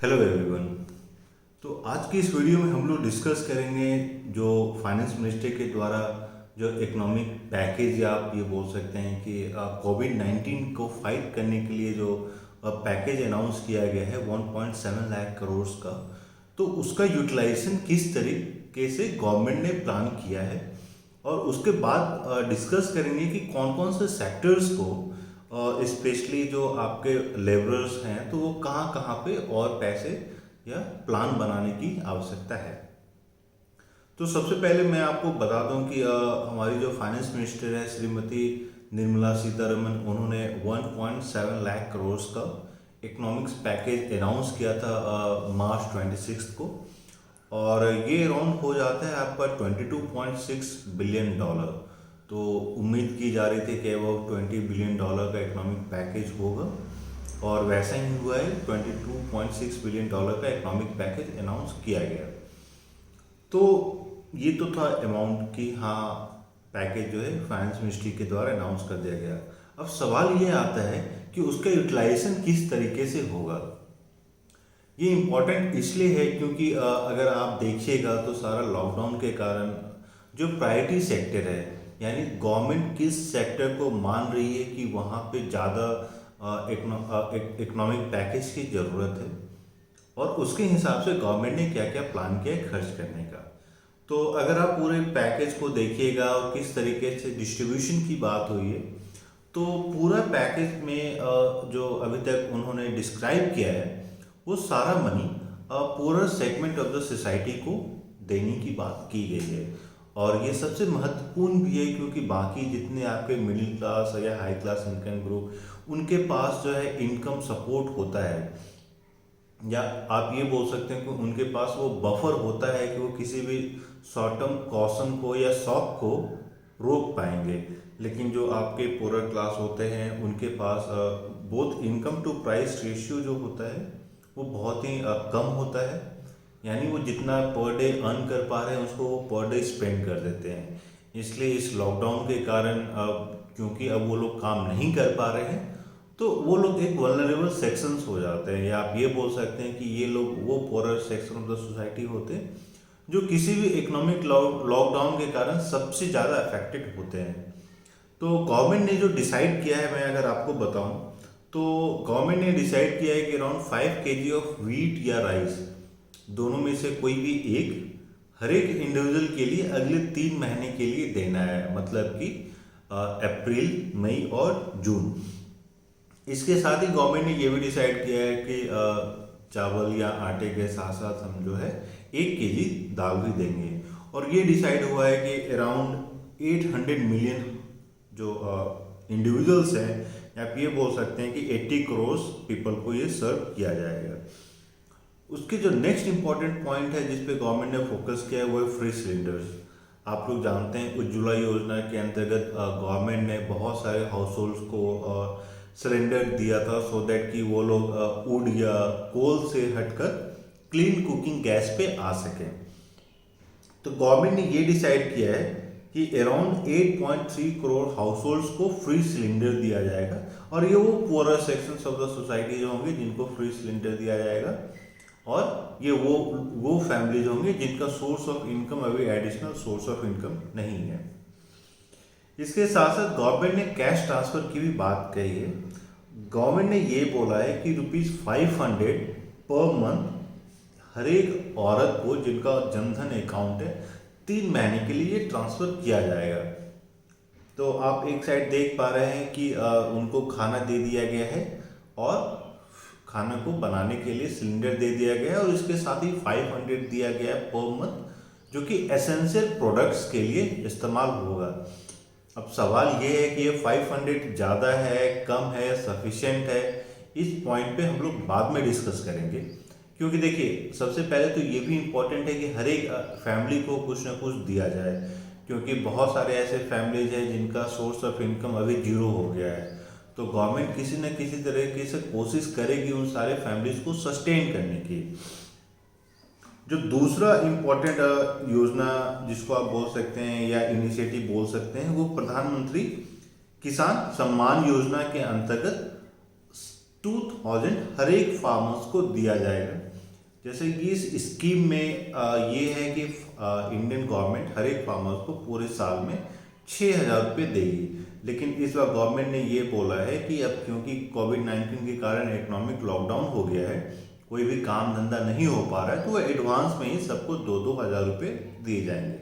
Hello everyone. तो आज की इस वीडियो में हम लोग डिस्कस करेंगे जो फाइनेंस मिनिस्टर के द्वारा जो इकोनॉमिक पैकेज या आप ये बोल सकते हैं कि कोविड-19 को फाइट करने के लिए जो पैकेज अनाउंस किया गया है 1.7 लाख करोड़ का। तो उसका यूटिलाइजेशन किस तरीके से गवर्नमेंट ने प्लान किया है और उसके बाद डिस्कस करेंगे कि कौन कौन से सेक्टर्स को स्पेशली जो आपके लेबरर्स हैं तो वो कहाँ कहाँ पे और पैसे या प्लान बनाने की आवश्यकता है। तो सबसे पहले मैं आपको बता दूं कि हमारी जो फाइनेंस मिनिस्टर है श्रीमती निर्मला सीतारमन, उन्होंने 1.7 लाख करोड़ का इकोनॉमिक्स पैकेज अनाउंस किया था मार्च 26 को। और ये अराउंड हो जाता है आपका $22.6 बिलियन। तो उम्मीद की जा रही थी कि वो $20 बिलियन का इकोनॉमिक पैकेज होगा और वैसा ही हुआ है। $22.6 बिलियन का इकोनॉमिक पैकेज अनाउंस किया गया। तो ये तो था अमाउंट की, हाँ पैकेज जो है फाइनेंस मिनिस्ट्री के द्वारा अनाउंस कर दिया गया। अब सवाल ये आता है कि उसका यूटिलाइजेशन किस तरीके से होगा। ये इम्पोर्टेंट इसलिए है क्योंकि अगर आप देखिएगा तो सारा लॉकडाउन के कारण जो प्रायोरिटी सेक्टर है, यानी गवर्नमेंट किस सेक्टर को मान रही है कि वहाँ पे ज़्यादा इकोनॉमिक पैकेज की ज़रूरत है और उसके हिसाब से गवर्नमेंट ने क्या क्या प्लान किया है खर्च करने का। तो अगर आप पूरे पैकेज को देखिएगा और किस तरीके से डिस्ट्रीब्यूशन की बात हुई है, तो पूरा पैकेज में जो अभी तक उन्होंने डिस्क्राइब किया है वो सारा मनी पूरा सेगमेंट ऑफ द सोसाइटी को देने की बात की गई है। और ये सबसे महत्वपूर्ण भी है क्योंकि बाकी जितने आपके मिडिल क्लास या हाई क्लास इनकम ग्रुप उनके पास जो है इनकम सपोर्ट होता है, या आप ये बोल सकते हैं कि उनके पास वो बफर होता है कि वो किसी भी शॉर्ट टर्म कॉशन को या शॉक को रोक पाएंगे। लेकिन जो आपके पुअर क्लास होते हैं उनके पास both income to price ratio जो होता है वो बहुत ही कम होता है, यानी वो जितना पर डे अर्न कर पा रहे हैं उसको वो पर डे स्पेंड कर देते हैं। इसलिए इस लॉकडाउन के कारण क्योंकि अब वो लोग काम नहीं कर पा रहे हैं तो वो लोग एक वल्नरेबल सेक्शंस हो जाते हैं, या आप ये बोल सकते हैं कि ये लोग वो पोरर सेक्शन ऑफ द सोसाइटी होते हैं जो किसी भी इकोनॉमिक लॉकडाउन के कारण सबसे ज़्यादा अफेक्टेड होते हैं। तो गवर्नमेंट ने जो डिसाइड किया है, मैं अगर आपको बताऊं तो गवर्नमेंट ने डिसाइड किया है कि अराउंड 5 kg ऑफ व्हीट या राइस दोनों में से कोई भी एक हर एक इंडिविजुअल के लिए अगले 3 महीने के लिए देना है, मतलब कि अप्रैल, मई और जून। इसके साथ ही गवर्नमेंट ने ये भी डिसाइड किया है कि चावल या आटे के साथ साथ हम जो है 1 kg दाल भी देंगे। और ये डिसाइड हुआ है कि अराउंड 800 मिलियन जो इंडिविजुअल्स हैं, आप ये बोल सकते हैं कि 80 करोड़ पीपल को ये सर्व किया जाएगा। उसके जो नेक्स्ट इंपॉर्टेंट पॉइंट है जिस पे गवर्नमेंट ने फोकस किया है वो है फ्री सिलेंडर्स। आप लोग जानते हैं उज्ज्वला योजना के अंतर्गत गवर्नमेंट ने बहुत सारे हाउस होल्ड्स को सिलेंडर दिया था सो दैट कि वो लोग वुड या कोल से हटकर क्लीन कुकिंग गैस पे आ सकें। तो गवर्नमेंट ने ये डिसाइड किया है कि अराउंड 8.3 करोड़ हाउस होल्ड्स को फ्री सिलेंडर दिया जाएगा और ये वो poorer sections of the society जो होंगे जिनको फ्री सिलेंडर दिया जाएगा, और ये वो फैमिलीज होंगे जिनका सोर्स ऑफ इनकम अभी एडिशनल सोर्स ऑफ इनकम नहीं है। इसके साथ साथ गवर्नमेंट ने कैश ट्रांसफर की भी बात कही है। गवर्नमेंट ने ये बोला है कि ₹500 पर मंथ हर एक औरत को जिनका जनधन अकाउंट है 3 महीने के लिए ट्रांसफर किया जाएगा। तो आप एक साइड देख पा रहे हैं कि उनको खाना दे दिया गया है और खाना को बनाने के लिए सिलेंडर दे दिया गया है और इसके साथ ही 500 दिया गया है पर मंथ जो कि एसेंशियल प्रोडक्ट्स के लिए इस्तेमाल होगा। अब सवाल ये है कि ये 500 ज़्यादा है, कम है, सफिशिएंट है, इस पॉइंट पे हम लोग बाद में डिस्कस करेंगे। क्योंकि देखिए सबसे पहले तो ये भी इम्पोर्टेंट है कि हर एक फैमिली को कुछ ना कुछ दिया जाए, क्योंकि बहुत सारे ऐसे फैमिलीज हैं जिनका सोर्स ऑफ इनकम अभी जीरो हो गया है। तो गवर्नमेंट किसी न किसी तरीके से कोशिश करेगी उन सारे फैमिलीज को सस्टेन करने की। जो दूसरा इम्पोर्टेंट योजना जिसको आप बोल सकते हैं या इनिशिएटिव बोल सकते हैं वो प्रधानमंत्री किसान सम्मान योजना के अंतर्गत 2000 हर एक फार्मर्स को दिया जाएगा। जैसे कि इस स्कीम में ये है कि इंडियन गवर्नमेंट हर एक फार्मर्स को पूरे साल में 6,000 रुपये देगी। लेकिन इस बार गवर्नमेंट ने ये बोला है कि अब क्योंकि कोविड-19 के कारण इकोनॉमिक लॉकडाउन हो गया है, कोई भी काम धंधा नहीं हो पा रहा है, तो वो एडवांस में ही सबको 2-2 हज़ार रुपये दिए जाएंगे।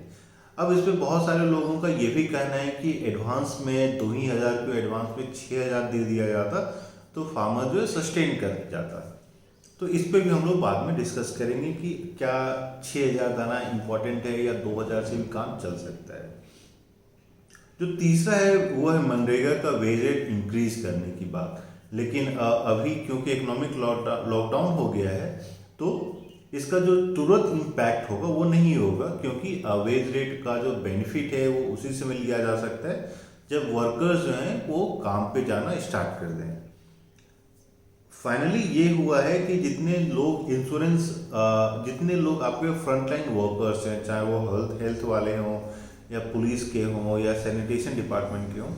अब इस पे बहुत सारे लोगों का ये भी कहना है कि एडवांस में 2,000 रुपये एडवांस में 6,000 दे दिया जाता तो फार्मर जो है सस्टेन कर जाता। तो इस पे भी हम लोग बाद में डिस्कस करेंगे कि क्या 6,000 देना इम्पोर्टेंट है या 2,000 से भी काम चल सकता है। जो तीसरा है वो है मनरेगा का वेज रेट इंक्रीज करने की बात। लेकिन अभी क्योंकि इकोनॉमिक लॉकडाउन हो गया है तो इसका जो तुरंत इम्पैक्ट होगा वो नहीं होगा, क्योंकि वेज रेट का जो बेनिफिट है वो उसी समय लिया जा सकता है जब वर्कर्स जो हैं वो काम पे जाना स्टार्ट कर दें। फाइनली ये हुआ है कि जितने लोग इंश्योरेंस जितने लोग आपके फ्रंटलाइन वर्कर्स हैं, चाहे वो हेल्थ वाले हों या पुलिस के हों या सैनिटेशन डिपार्टमेंट के हों,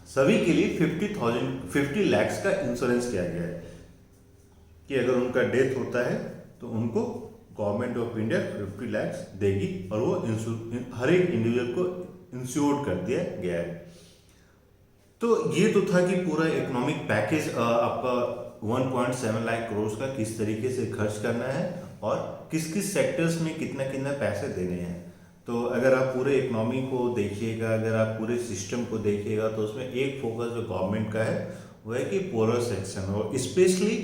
सभी के लिए 50 लाख का इंश्योरेंस किया गया है कि अगर उनका डेथ होता है तो उनको गवर्नमेंट ऑफ इंडिया 50 लाख देगी और वो हर एक इंडिविजुअल को इंश्योर्ड कर दिया गया है। तो ये तो था कि पूरा इकोनॉमिक पैकेज आपका 1.7 लाख करोड़ का किस तरीके से खर्च करना है और किस किस सेक्टर्स में कितना कितना पैसे देने हैं। तो अगर आप पूरे इकोनॉमी को देखिएगा, अगर आप पूरे सिस्टम को देखिएगा तो उसमें एक फोकस जो गवर्नमेंट का है वो है कि पोरर सेक्शन, और स्पेशली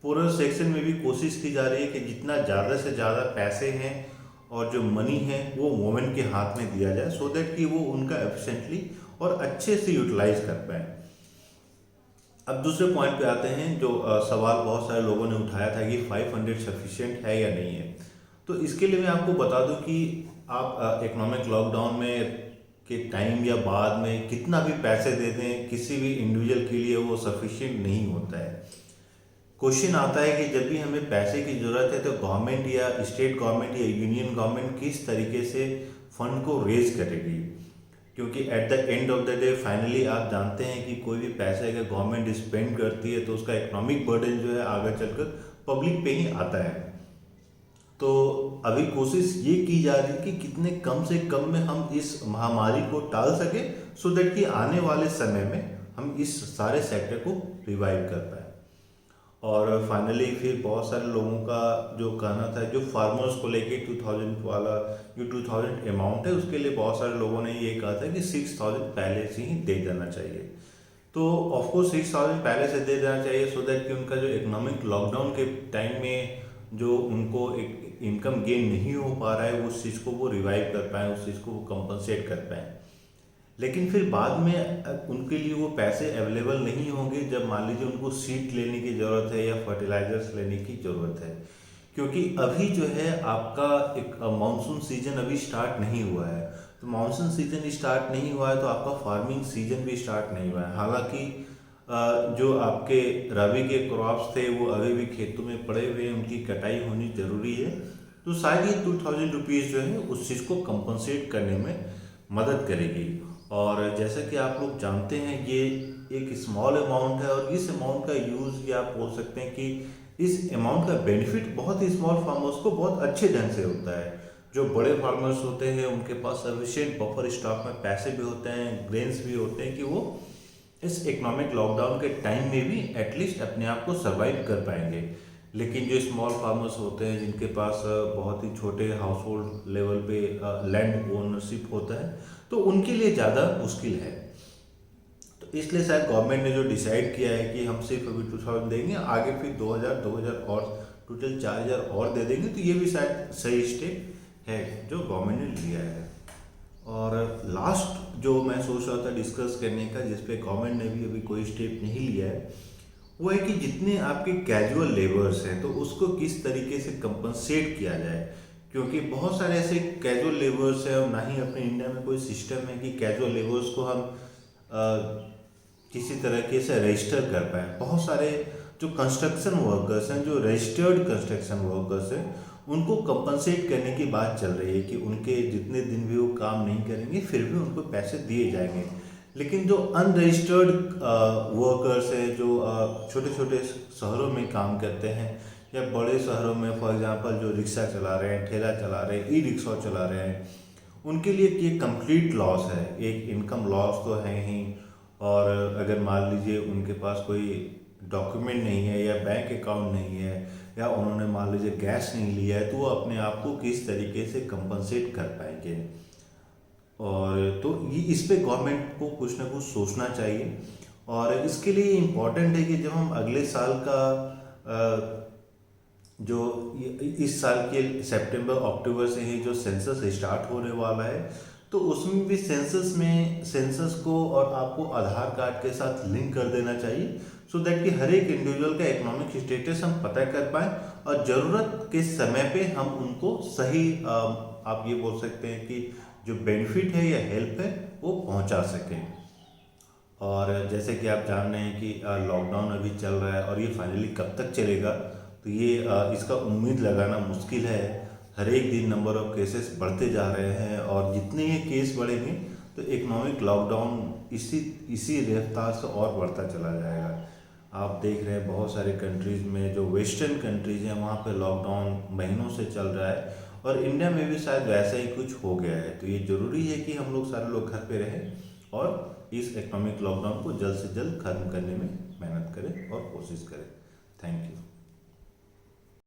पोरर सेक्शन में भी कोशिश की जा रही है कि जितना ज़्यादा से ज़्यादा पैसे हैं और जो मनी है वो वुमेन के हाथ में दिया जाए, सो दैट कि वो उनका एफिशिएंटली और अच्छे से यूटिलाइज कर पाए। अब दूसरे पॉइंट पे आते हैं जो सवाल बहुत सारे लोगों ने उठाया था कि 500 सफिशिएंट है या नहीं है। तो इसके लिए मैं आपको बता दूं कि आप इकोनॉमिक लॉकडाउन में के टाइम या बाद में कितना भी पैसे दे दें, किसी भी इंडिविजुअल के लिए वो सफिशिएंट नहीं होता है। क्वेश्चन आता है कि जब भी हमें पैसे की ज़रूरत है तो गवर्नमेंट या स्टेट गवर्नमेंट या यूनियन गवर्नमेंट किस तरीके से फंड को रेज करेगी, क्योंकि at the end of the day finally आप जानते हैं कि कोई भी पैसे अगर गवर्नमेंट स्पेंड करती है तो उसका इकोनॉमिक बर्डन जो है आगे चलकर पब्लिक पे ही आता है। तो अभी कोशिश ये की जा रही है कि कितने कम से कम में हम इस महामारी को टाल सके, सो दैट कि आने वाले समय में हम इस सारे सेक्टर को रिवाइव कर पाए। और फाइनली फिर बहुत सारे लोगों का जो कहना था, जो फार्मर्स को लेके 2000 वाला जो 2000 अमाउंट है उसके लिए बहुत सारे लोगों ने ये कहा था कि 6,000 पहले से ही दे देना चाहिए। तो ऑफकोर्स 6,000 पहले से दे देना चाहिए, सो दैट कि उनका जो इकोनॉमिक लॉकडाउन के टाइम में जो उनको एक इनकम गेन नहीं हो पा रहा है उस चीज़ को वो रिवाइव कर पाएँ, उस चीज़ को वो कंपनसेट कर पाएँ। लेकिन फिर बाद में उनके लिए वो पैसे अवेलेबल नहीं होंगे जब मान लीजिए उनको सीड लेने की ज़रूरत है या फर्टिलाइजर्स लेने की ज़रूरत है, क्योंकि अभी जो है आपका एक मानसून सीजन अभी स्टार्ट नहीं हुआ है। तो मानसून सीजन स्टार्ट नहीं हुआ है तो आपका फार्मिंग सीजन भी स्टार्ट नहीं हुआ है। हालांकि जो आपके रबी के क्रॉप्स थे वो अभी भी खेतों में पड़े हुए हैं, उनकी कटाई होनी ज़रूरी है। तो शायद ये 2,000 रुपीज़ जो है उस चीज़ को कंपनसेट करने में मदद करेगी। और जैसा कि आप लोग जानते हैं ये एक स्मॉल अमाउंट है और इस अमाउंट का यूज़ या आप बोल सकते हैं कि इस अमाउंट का बेनिफिट बहुत ही स्मॉल फार्मर्स को बहुत अच्छे ढंग से होता है। जो बड़े फार्मर्स होते हैं उनके पास सफिशिएंट बफर स्टॉक में पैसे भी होते हैं, ग्रेन्स भी होते हैं कि वो इस इकोनॉमिक लॉकडाउन के टाइम में भी एटलीस्ट अपने आप को सर्वाइव कर पाएंगे। लेकिन जो स्मॉल फार्मर्स होते हैं जिनके पास बहुत ही छोटे हाउस होल्ड लेवल पे लैंड ओनरशिप होता है तो उनके लिए ज़्यादा मुश्किल है। तो इसलिए शायद गवर्नमेंट ने जो डिसाइड किया है कि हम सिर्फ अभी 2,000 देंगे, आगे फिर 2,000 और टोटल 4,000 और दे देंगे, तो ये भी शायद सही स्टेप है जो गवर्नमेंट ने लिया है। और लास्ट जो मैं सोच रहा था डिस्कस करने का, जिसपे गवर्नमेंट ने भी अभी कोई स्टेप नहीं लिया है, वो है कि जितने आपके कैजुअल लेबर्स हैं तो उसको किस तरीके से कंपनसेट किया जाए, क्योंकि बहुत सारे ऐसे कैजुअल लेबर्स हैं और ना ही अपने इंडिया में कोई सिस्टम है कि कैजुअल लेबर्स को हम किसी तरीके से रजिस्टर कर पाए। बहुत सारे जो कंस्ट्रक्शन वर्कर्स हैं, जो रजिस्टर्ड कंस्ट्रक्शन वर्कर्स हैं, उनको कंपनसेट करने की बात चल रही है कि उनके जितने दिन भी वो काम नहीं करेंगे फिर भी उनको पैसे दिए जाएंगे। लेकिन जो अनरजिस्टर्ड वर्कर्स है, जो छोटे छोटे शहरों में काम करते हैं या बड़े शहरों में, फॉर एग्जांपल जो रिक्शा चला रहे हैं, ठेला चला रहे हैं, ई रिक्शा चला रहे हैं, उनके लिए ये कंप्लीट लॉस है। एक इनकम लॉस तो है ही, और अगर मान लीजिए उनके पास कोई डॉक्यूमेंट नहीं है या बैंक अकाउंट नहीं है या उन्होंने मान लीजिए गैस नहीं लिया है, तो वो अपने आप को किस तरीके से कंपनसेट कर पाएंगे। और तो ये इस पे गवर्नमेंट को कुछ ना कुछ सोचना चाहिए। और इसके लिए इम्पोर्टेंट है कि जब हम अगले साल का जो इस साल के सितंबर अक्टूबर से ही जो सेंसस स्टार्ट होने वाला है, तो उसमें भी सेंसस को और आपको आधार कार्ड के साथ लिंक कर देना चाहिए, सो दैट कि हर एक इंडिविजुअल का इकोनॉमिक स्टेटस हम पता कर पाएँ और ज़रूरत के समय पे हम उनको सही आप ये बोल सकते हैं कि जो बेनिफिट है या हेल्प है वो पहुंचा सकें। और जैसे कि आप जान रहे हैं कि लॉकडाउन अभी चल रहा है और ये फाइनली कब तक चलेगा, तो ये इसका उम्मीद लगाना मुश्किल है। हर एक दिन नंबर ऑफ केसेस बढ़ते जा रहे हैं और जितने ये केस बढ़ेंगे तो इकोनॉमिक लॉकडाउन इसी इसी रफ्तार से और बढ़ता चला जाएगा। आप देख रहे हैं बहुत सारे कंट्रीज़ में, जो वेस्टर्न कंट्रीज़ हैं, वहाँ पे लॉकडाउन महीनों से चल रहा है और इंडिया में भी शायद वैसा ही कुछ हो गया है। तो ये ज़रूरी है कि हम लोग सारे लोग घर पे रहें और इस इकोनॉमिक लॉकडाउन को जल्द से जल्द खत्म करने में मेहनत करें और कोशिश करें। Thank you.